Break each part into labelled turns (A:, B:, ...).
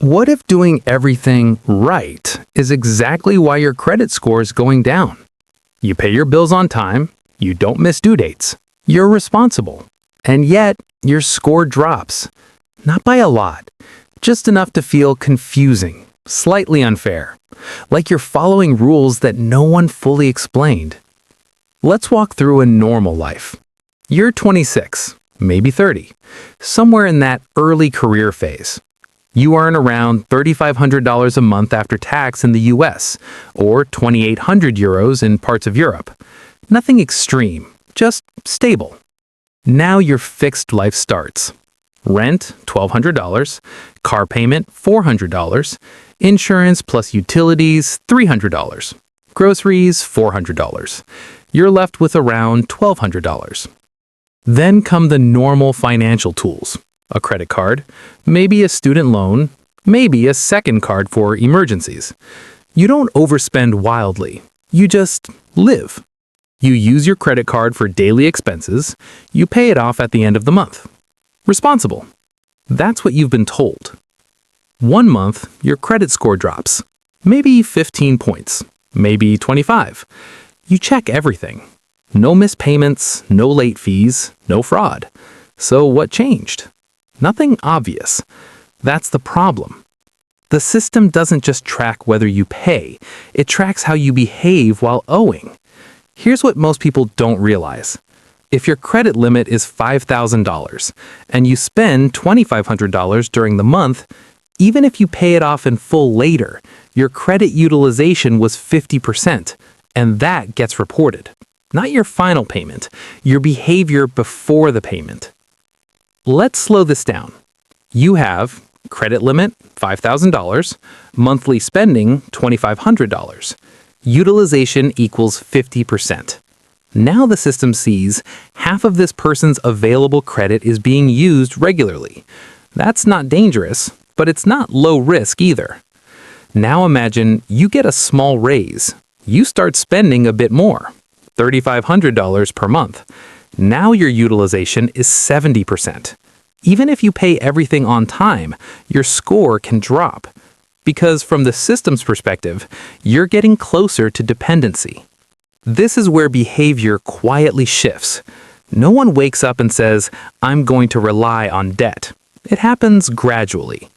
A: What if doing everything right is exactly why your credit score is going down? You pay your bills on time, you don't miss due dates, you're responsible, and yet your score drops. Not by a lot, just enough to feel confusing, slightly unfair, like you're following rules that no one fully explained. Let's walk through a normal life. You're 26, maybe 30, somewhere in that early career phase. You earn around $3,500 a month after tax in the US, or 2,800 euros in parts of Europe. Nothing extreme, just stable. Now your fixed life starts. Rent, $1,200, car payment, $400, insurance plus utilities, $300, groceries, $400. You're left with around $1,200. Then come the normal financial tools. A credit card, maybe a student loan, maybe a second card for emergencies. You don't overspend wildly. You just live. You use your credit card for daily expenses. You pay it off at the end of the month. Responsible. That's what you've been told. One month, your credit score drops. Maybe 15 points. Maybe 25. You check everything. No missed payments, no late fees, no fraud. So what changed? Nothing obvious. That's the problem. The system doesn't just track whether you pay, it tracks how you behave while owing. Here's what most people don't realize. If your credit limit is $5,000 and you spend $2,500 during the month, even if you pay it off in full later, your credit utilization was 50%, and that gets reported. Not your final payment, your behavior before the payment. Let's slow this down. You have credit limit, $5,000, monthly spending, $2,500. Utilization equals 50%. Now the system sees half of this person's available credit is being used regularly. That's not dangerous, but it's not low risk either. Now imagine you get a small raise. You start spending a bit more, $3,500 per month. Now your utilization is 70%. Even if you pay everything on time, your score can drop. Because from the system's perspective, you're getting closer to dependency. This is where behavior quietly shifts. No one wakes up and says, "I'm going to rely on debt." It happens gradually.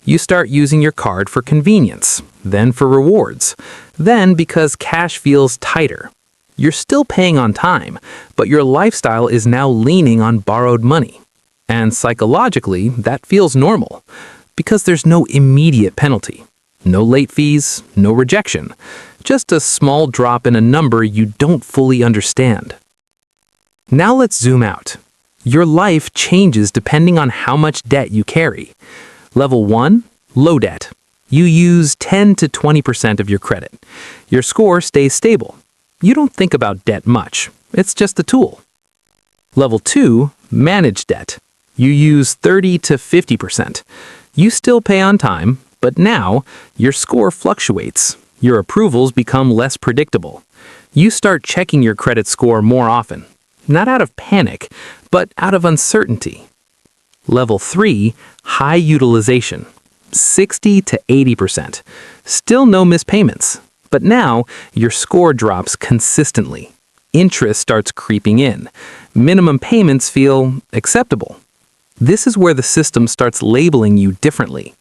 A: You start using your card for convenience, then for rewards, then because cash feels tighter. You're still paying on time, but your lifestyle is now leaning on borrowed money. And psychologically, that feels normal, because there's no immediate penalty. No late fees, no rejection, just a small drop in a number you don't fully understand. Now let's zoom out. Your life changes depending on how much debt you carry. Level 1, low debt. You use 10 to 20% of your credit. Your score stays stable. You don't think about debt much. It's just a tool. Level 2, managed debt. You use 30 to 50%. You still pay on time, but now your score fluctuates. Your approvals become less predictable. You start checking your credit score more often, not out of panic, but out of uncertainty. Level 3, high utilization, 60 to 80%. Still no missed payments, but now your score drops consistently. Interest starts creeping in. Minimum payments feel acceptable. This is where the system starts labeling you differently,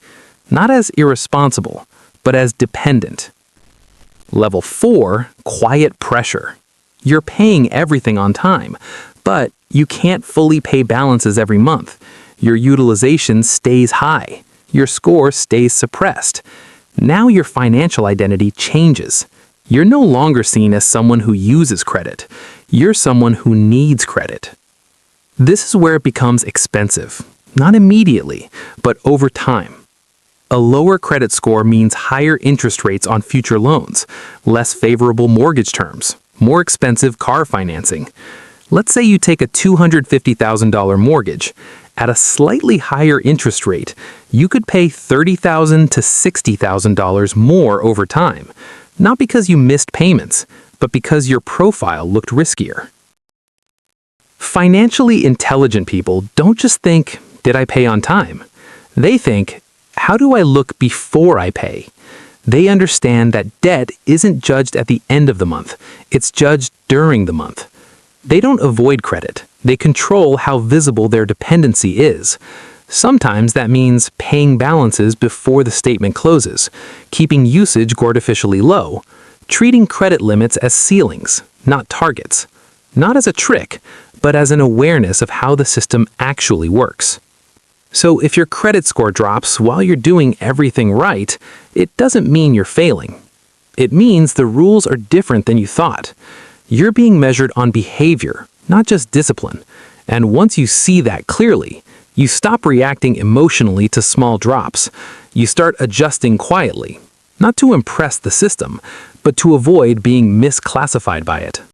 A: not as irresponsible, but as dependent. Level 4, quiet pressure. You're paying everything on time, but you can't fully pay balances every month. Your utilization stays high. Your score stays suppressed. Now your financial identity changes. You're no longer seen as someone who uses credit. You're someone who needs credit. This is where it becomes expensive, not immediately, but over time. A lower credit score means higher interest rates on future loans, less favorable mortgage terms, more expensive car financing. Let's say you take a $250,000 mortgage. At a slightly higher interest rate, you could pay $30,000 to $60,000 more over time, not because you missed payments, but because your profile looked riskier. Financially intelligent people don't just think, "Did I pay on time?" They think, how do I look before I pay? They understand that debt isn't judged at the end of the month, it's judged during the month. They don't avoid credit, they control how visible their dependency is. Sometimes that means paying balances before the statement closes, keeping usage artificially low, treating credit limits as ceilings, not targets. Not as a trick, but as an awareness of how the system actually works. So if your credit score drops while you're doing everything right, it doesn't mean you're failing. It means the rules are different than you thought. You're being measured on behavior, not just discipline. And once you see that clearly, you stop reacting emotionally to small drops. You start adjusting quietly, not to impress the system, but to avoid being misclassified by it.